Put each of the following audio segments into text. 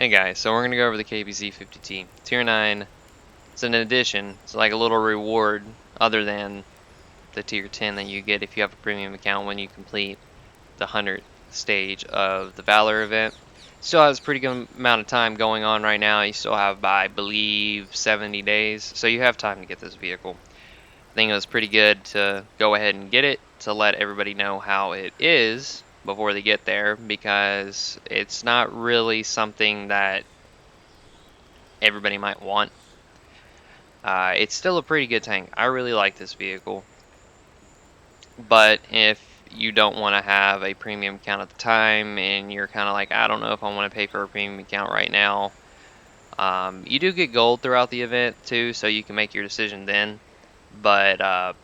Hey guys, so we're going to go over the KPZ 50T. Tier 9, it's an addition. It's like a little reward other than the Tier 10 that you get if you have a premium account when you complete the 100th stage of the Valor event. Still has a pretty good amount of time going on right now. You still have, I believe, 70 days. So you have time to get this vehicle. I think it was pretty good to go ahead and get it to let everybody know how it is before they get there, because it's not really something that everybody might want. It's still a pretty good tank. I really like this vehicle, but if you don't want to have a premium account at the time and you're kind of like, I don't know if I want to pay for a premium account right now, you do get gold throughout the event too, so you can make your decision then, but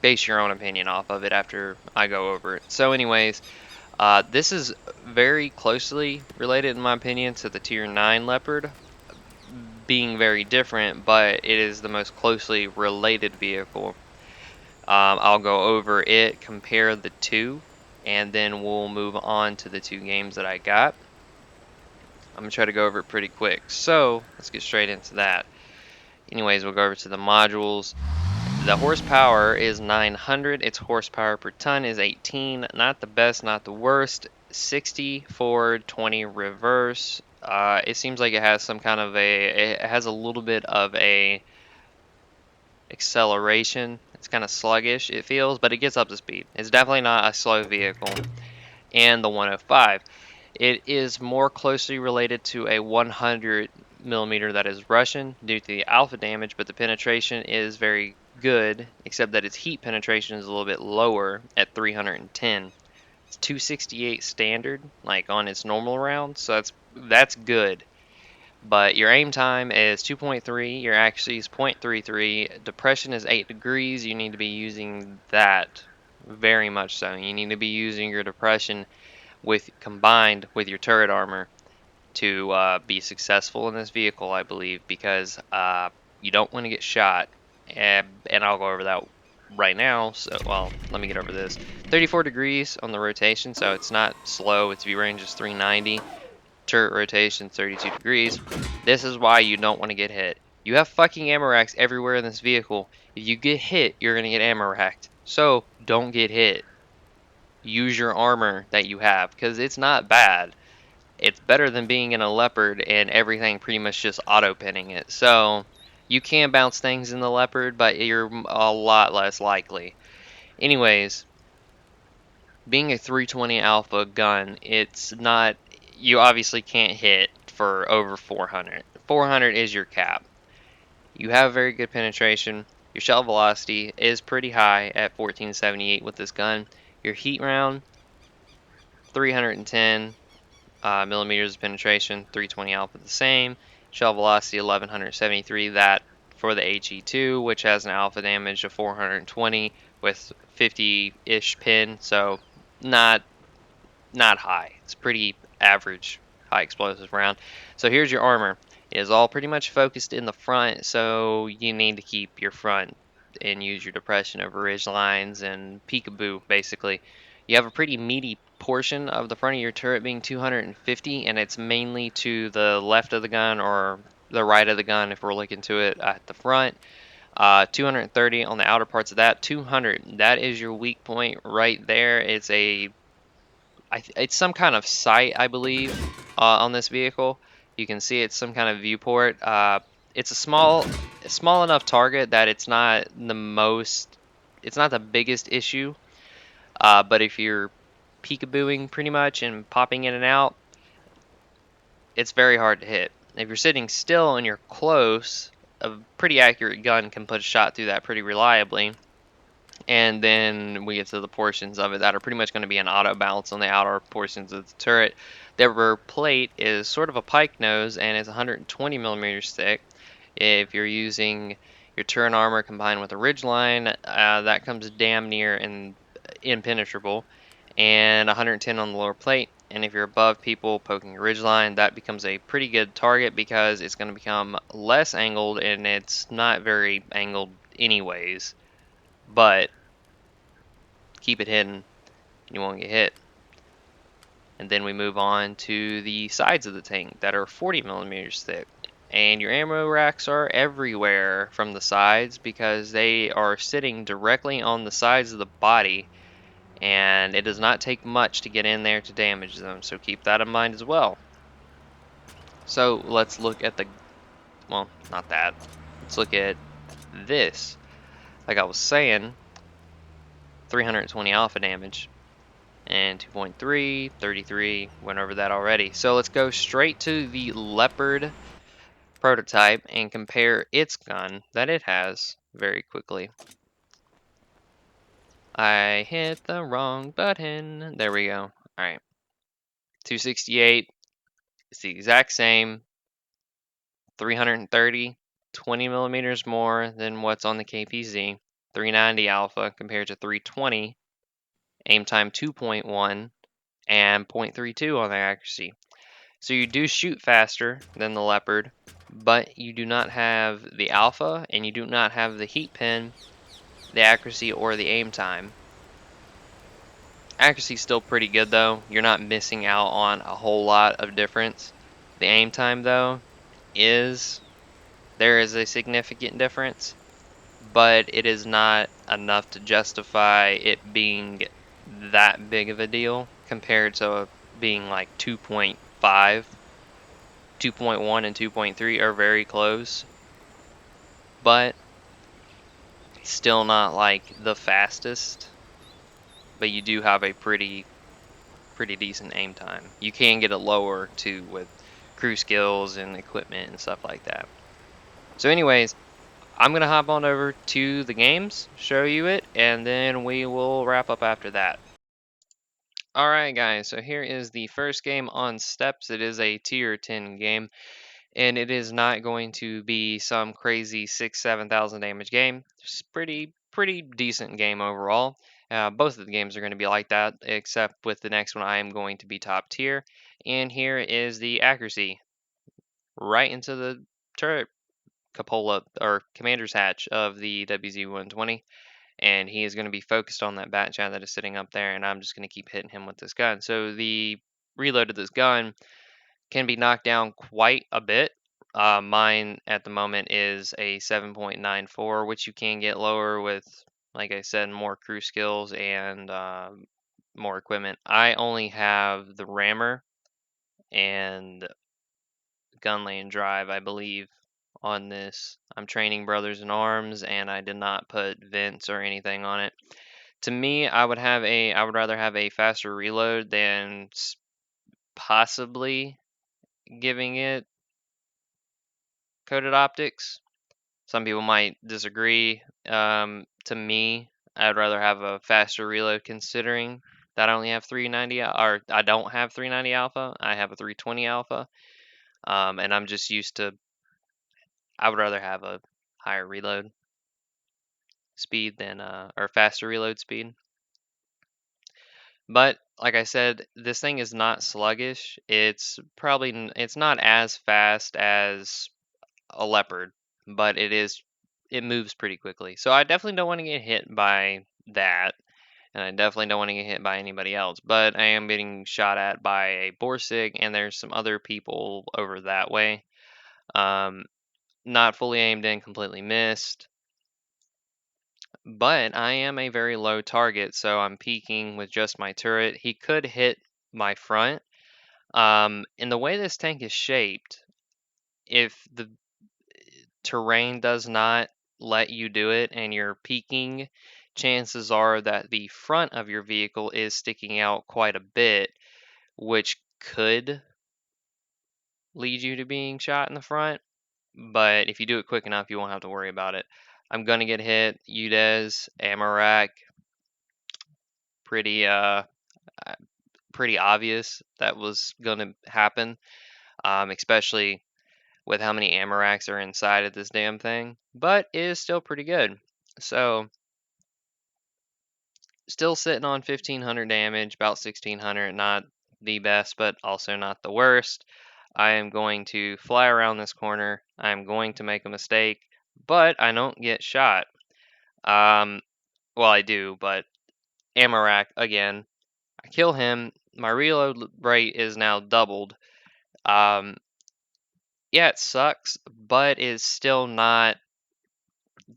base your own opinion off of it after I go over it. So anyways, this is very closely related in my opinion to the Tier 9 Leopard, being very different, but it is the most closely related vehicle. I'll go over it, compare the two, and then we'll move on to the two games that I got. I'm going to try to go over it pretty quick. So let's get straight into that. Anyways, we'll go over to the modules. The horsepower is 900. Its horsepower per ton is 18. Not the best, not the worst. 60 forward, 20 reverse. It seems like it has some kind of it has a little bit of a acceleration. It's kind of sluggish, it feels, but it gets up to speed. It's definitely not a slow vehicle. And the 105. It is more closely related to a 100 millimeter that is Russian due to the alpha damage, but the penetration is very good, except that its heat penetration is a little bit lower at 310. It's 268 standard, like on its normal round, so that's good. But your aim time is 2.3, your accuracy is 0.33, depression is 8 degrees. You need to be using that very much so. You need to be using your depression combined with your turret armor to be successful in this vehicle, I believe, because you don't want to get shot, and I'll go over that right now. So, well, let me get over this. 34 degrees on the rotation, so it's not slow. Its view range is 390. Turret rotation 32 degrees. This is why you don't want to get hit. You have fucking ammo racks everywhere in this vehicle. If you get hit, you're going to get ammo racked. So, don't get hit. Use your armor that you have, because it's not bad. It's better than being in a Leopard and everything pretty much just auto-pinning it. So, you can bounce things in the Leopard, but you're a lot less likely. Anyways, being a 320 alpha gun, it's not, you obviously can't hit for over 400. 400 is your cap. You have very good penetration. Your shell velocity is pretty high at 1478 with this gun. Your heat round, 310 millimeters of penetration, 320 alpha the same. Shell velocity 1173, that for the HE2, which has an alpha damage of 420 with 50-ish pin, so not high. It's pretty average high explosive round. So here's your armor. It is all pretty much focused in the front, so you need to keep your front and use your depression over ridge lines and peekaboo, basically. You have a pretty meaty portion of the front of your turret being 250, and it's mainly to the left of the gun or the right of the gun if we're looking to it at the front. 230 on the outer parts of that. 200, that is your weak point right there. It's some kind of sight, I believe, on this vehicle. You can see it's some kind of viewport. It's a small enough target that it's not the biggest issue. But if you're peekabooing pretty much and popping in and out, it's very hard to hit. If you're sitting still and you're close, a pretty accurate gun can put a shot through that pretty reliably. And then we get to the portions of it that are pretty much going to be an auto bounce on the outer portions of the turret. The rear plate is sort of a pike nose and it's 120 millimeters thick. If you're using your turret armor combined with a ridgeline, that comes damn near impenetrable, and 110 on the lower plate. And if you're above people poking your ridgeline, that becomes a pretty good target because it's going to become less angled, and it's not very angled anyways. But keep it hidden, you won't get hit. And then we move on to the sides of the tank that are 40 millimeters thick. And your ammo racks are everywhere from the sides because they are sitting directly on the sides of the body, and it does not take much to get in there to damage them, so keep that in mind as well. So let's look at the, well, not that. Let's look at this. Like I was saying, 320 alpha damage and 2.3, 33, went over that already. So let's go straight to the Leopard prototype and compare its gun that it has very quickly. I hit the wrong button. There we go. Alright. 268. It's the exact same. 330. 20 millimeters more than what's on the KPZ. 390 alpha compared to 320. Aim time 2.1 and 0.32 on the accuracy. So you do shoot faster than the Leopard, but you do not have the alpha and you do not have the heat pin, the accuracy, or the aim time. Accuracy is still pretty good though. You're not missing out on a whole lot of difference. The aim time though there is a significant difference, but it is not enough to justify it being that big of a deal compared to being like 2.5. 2.1 and 2.3 are very close, but still not like the fastest. But you do have a pretty decent aim time. You can get it lower too with crew skills and equipment and stuff like that. So anyways, I'm going to hop on over to the games, show you it, and then we will wrap up after that. Alright guys, so here is the first game on Steps. It is a tier 10 game, and it is not going to be some crazy 6,000-7,000 damage game. It's pretty decent game overall. Both of the games are going to be like that, except with the next one I am going to be top tier. And here is the accuracy, right into the turret cupola or commander's hatch of the WZ-120. And he is going to be focused on that bat chat that is sitting up there, and I'm just going to keep hitting him with this gun. So the reload of this gun can be knocked down quite a bit. Mine at the moment is a 7.94, which you can get lower with, like I said, more crew skills and more equipment. I only have the rammer and gun lane drive, I believe, on this. I'm training Brothers in Arms, and I did not put vents or anything on it. To me, I would rather have a faster reload than possibly giving it coated optics. Some people might disagree. To me, I'd rather have a faster reload considering that I only have 390, or I don't have 390 alpha. I have a 320 alpha, and I'm just used to. I would rather have a higher reload speed than or faster reload speed. But like I said, this thing is not sluggish. It's not as fast as a Leopard, but it moves pretty quickly. So I definitely don't want to get hit by that, and I definitely don't want to get hit by anybody else. But I am getting shot at by a Borsig, and there's some other people over that way. Not fully aimed in, completely missed. But I am a very low target, so I'm peeking with just my turret. He could hit my front. In the way this tank is shaped, if the terrain does not let you do it and you're peeking, chances are that the front of your vehicle is sticking out quite a bit, which could lead you to being shot in the front. But if you do it quick enough, you won't have to worry about it. I'm gonna get hit. UDES, Amarak, pretty pretty obvious that was gonna happen. Especially with how many Amaraks are inside of this damn thing, but it is still pretty good. So, still sitting on 1500 damage, about 1600, not the best, but also not the worst. I am going to fly around this corner. I am going to make a mistake, but I don't get shot. Well, I do, but Amarak, again, I kill him. my reload rate is now doubled. Yeah, it sucks, but it's still not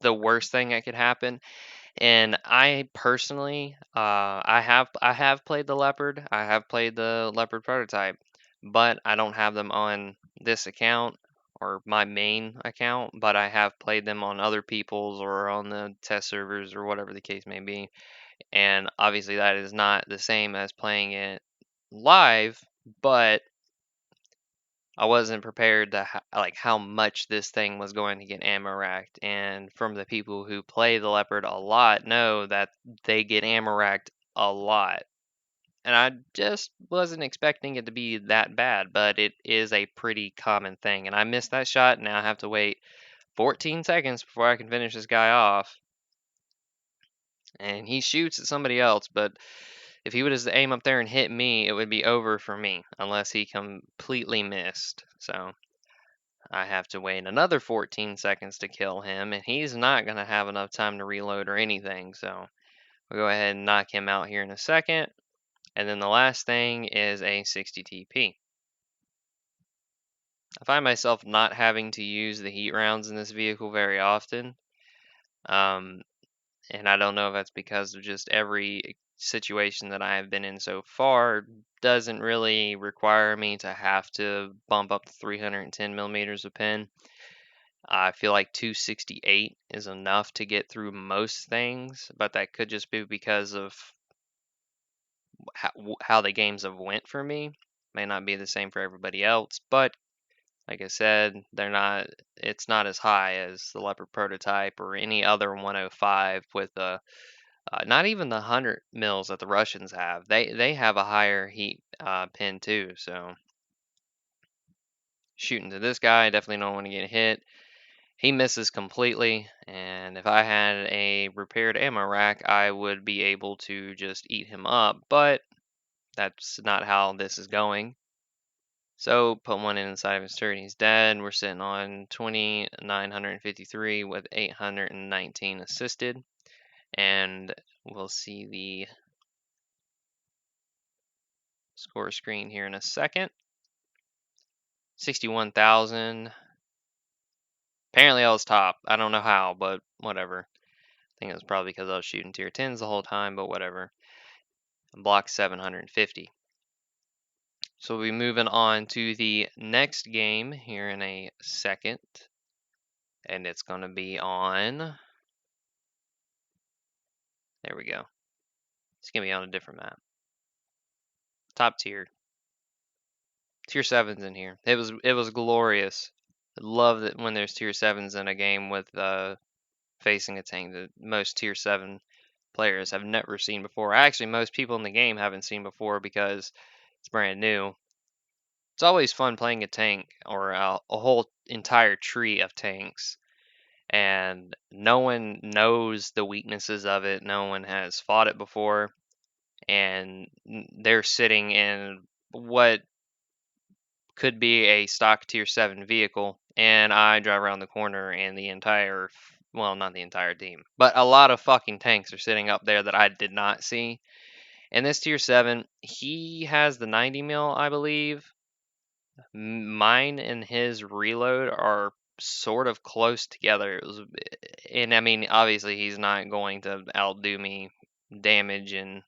the worst thing that could happen. And I personally, I have played the Leopard. I have played the Leopard prototype, but I don't have them on this account or my main account. But I have played them on other people's or on the test servers or whatever the case may be. And obviously, that is not the same as playing it live. But I wasn't prepared to like how much this thing was going to get ammo racked. And from the people who play the Leopard a lot know that they get ammo racked a lot. And I just wasn't expecting it to be that bad, but it is a pretty common thing. And I missed that shot. Now I have to wait 14 seconds before I can finish this guy off. And he shoots at somebody else, but if he would have aim up there and hit me, it would be over for me unless he completely missed. So I have to wait another 14 seconds to kill him, and he's not going to have enough time to reload or anything. So we'll go ahead and knock him out here in a second. And then the last thing is a 60 TP. I find myself not having to use the heat rounds in this vehicle very often. And I don't know if that's because of just every situation that I have been in so far doesn't really require me to have to bump up to 310 millimeters of pin. I feel like 268 is enough to get through most things, but that could just be because of how the games have went for me. May not be the same for everybody else, but like I said, it's not as high as the Leopard prototype or any other 105 with a not even the 100 mils that the Russians have. They have a higher heat pin too. So shooting to this guy, I definitely don't want to get hit. He misses completely, and if I had a repaired ammo rack, I would be able to just eat him up, but that's not how this is going. So put one inside of his turret, he's dead. We're sitting on 2,953 with 819 assisted, and we'll see the score screen here in a second. 61,000. Apparently I was top. I don't know how, but whatever. I think it was probably because I was shooting tier 10s the whole time, but whatever. Block 750. So we'll be moving on to the next game here in a second. And it's going to be on. There we go. It's going to be on a different map. Top tier. Tier 7's in here. It was glorious. I love that when there's tier 7's in a game with facing a tank that most tier 7 players have never seen before. Actually, most people in the game haven't seen before because it's brand new. It's always fun playing a tank or a whole entire tree of tanks, and no one knows the weaknesses of it. No one has fought it before, and they're sitting in what could be a stock tier 7 vehicle, and I drive around the corner and the entire, well, not the entire team, but a lot of fucking tanks are sitting up there that I did not see. And this tier 7, he has the 90 mil, I believe. Mine and his reload are sort of close together. And I mean, obviously, he's not going to outdo me damage and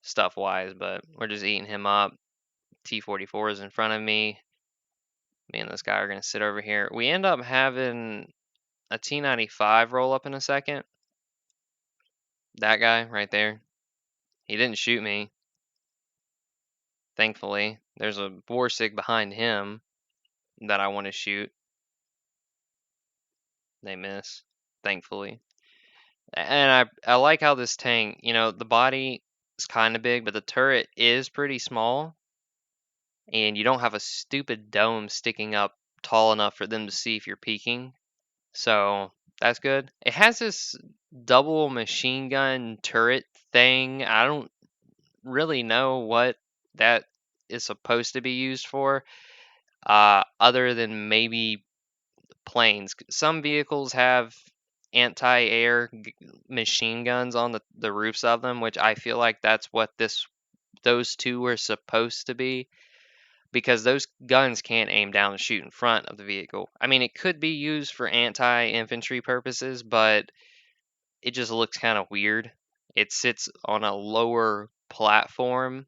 stuff wise, but we're just eating him up. T-44 is in front of me. Me and this guy are going to sit over here. We end up having a T-95 roll up in a second. That guy right there. He didn't shoot me. Thankfully. There's a Borsig behind him that I want to shoot. They miss. Thankfully. And I like how this tank, the body is kind of big, but the turret is pretty small. And you don't have a stupid dome sticking up tall enough for them to see if you're peeking. So that's good. It has this double machine gun turret thing. I don't really know what that is supposed to be used for, other than maybe planes. Some vehicles have anti-air machine guns on the roofs of them, which I feel like that's what this those two were supposed to be, because those guns can't aim down and shoot in front of the vehicle. I mean, it could be used for anti-infantry purposes, but it just looks kind of weird. It sits on a lower platform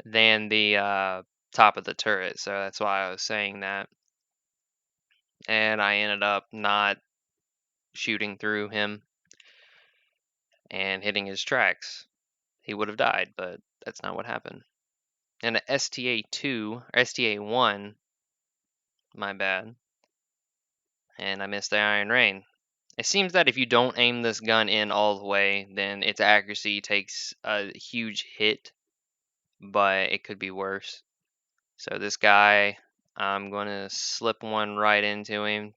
than the top of the turret, so that's why I was saying that. And I ended up not shooting through him and hitting his tracks. He would have died, but that's not what happened. And the STA-2, or STA-1, my bad, and I missed the Iron Rain. It seems that if you don't aim this gun in all the way, then its accuracy takes a huge hit, but it could be worse. So this guy, I'm going to slip one right into him.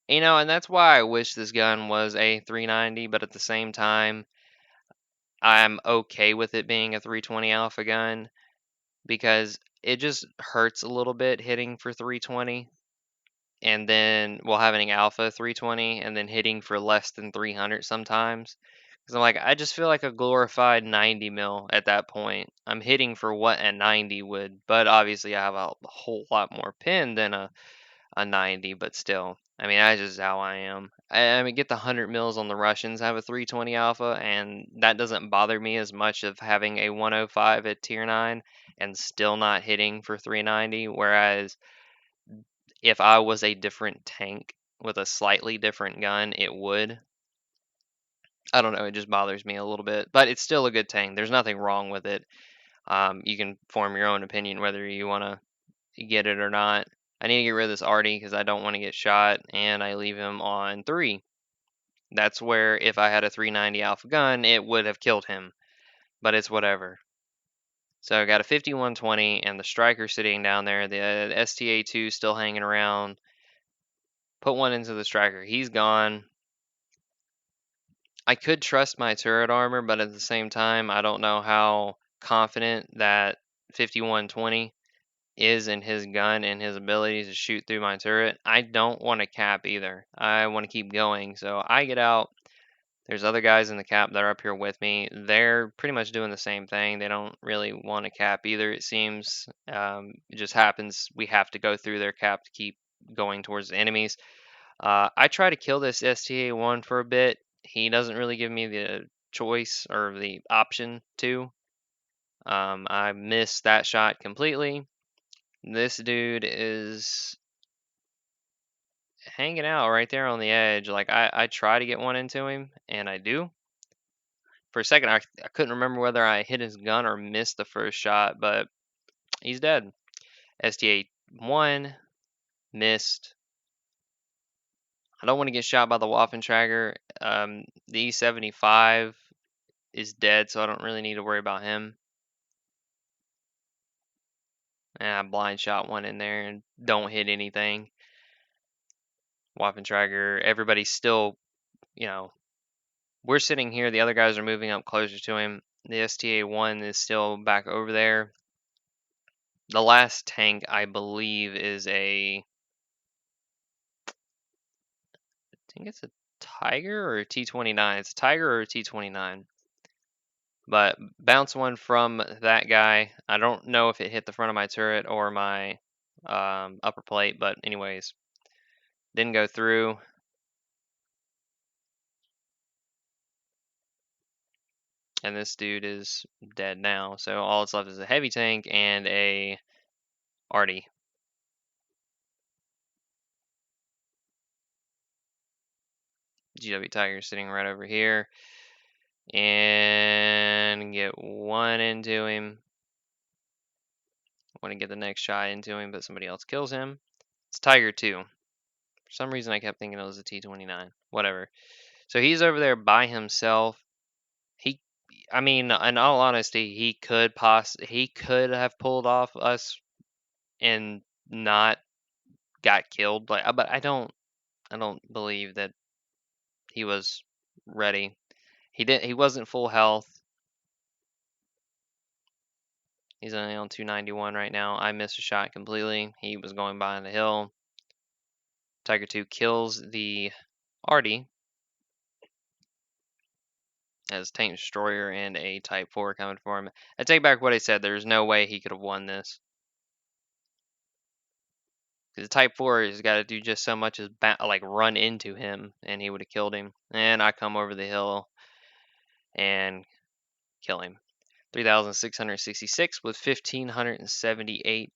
You know, and that's why I wish this gun was a 390, but at the same time, I'm okay with it being a 320 alpha gun because it just hurts a little bit hitting for 320, and then having alpha 320 and then hitting for less than 300 sometimes. Because I'm like, I just feel like a glorified 90 mil at that point. I'm hitting for what a 90 would, but obviously I have a whole lot more pin than a 90, but still. I mean, that's just how I am. I mean, get the 100 mils on the Russians, have a 320 alpha, and that doesn't bother me as much of having a 105 at tier 9 and still not hitting for 390. Whereas if I was a different tank with a slightly different gun, it would. I don't know, it just bothers me a little bit, but it's still a good tank. There's nothing wrong with it. You can form your own opinion whether you want to get it or not. I need to get rid of this Artie because I don't want to get shot, and I leave him on 3. That's where if I had a 390 alpha gun, it would have killed him, but it's whatever. So I got a 5120 and the striker sitting down there, the STA-2 still hanging around. Put one into the striker. He's gone. I could trust my turret armor, but at the same time, I don't know how confident that 5120 is in his gun and his ability to shoot through my turret. I don't want to cap either. I want to keep going. So I get out. There's other guys in the cap that are up here with me. They're pretty much doing the same thing. They don't really want to cap either, it seems. It just happens we have to go through their cap to keep going towards the enemies. I try to kill this STA-1 for a bit. He doesn't really give me the choice or the option to. I missed that shot completely. This dude is hanging out right there on the edge. Like, I try to get one into him, and I do. For a second, I couldn't remember whether I hit his gun or missed the first shot, but he's dead. STA-1 missed. I don't want to get shot by the Waffentrager. The E75 is dead, so I don't really need to worry about him. And I blind shot one in there and don't hit anything. Waffentrager, everybody's still, you know, we're sitting here. The other guys are moving up closer to him. The STA-1 is still back over there. The last tank, I believe, is I think it's a Tiger or a T-29. It's a Tiger or a T-29. But bounce one from that guy. I don't know if it hit the front of my turret or my upper plate, but anyways, didn't go through. And this dude is dead now. So all that's left is a heavy tank and a Artie. GW Tiger sitting right over here. And get one into him. I want to get the next shot into him, but somebody else kills him. It's Tiger 2. For some reason, I kept thinking it was a T-29. Whatever. So he's over there by himself. I mean, in all honesty, he could have pulled off us and not got killed. But I don't believe that he was ready. He wasn't full health. He's only on 291 right now. I missed a shot completely. He was going behind the hill. Tiger 2 kills the Artie. as Tank Destroyer and a Type 4 coming for him. I take back what I said. There's no way he could have won this. Because Type 4 has got to do just so much as like run into him, and he would have killed him. And I come over the hill and kill him. 3,666 with 1,578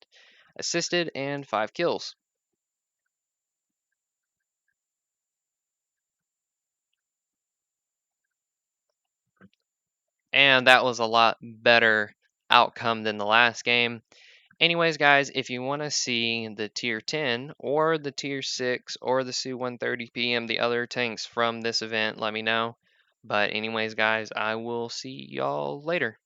assisted and 5 kills. And that was a lot better outcome than the last game. Anyways, guys, if you want to see the tier 10 or the tier 6 or the Su-130PM, the other tanks from this event, let me know. But anyways, guys, I will see y'all later.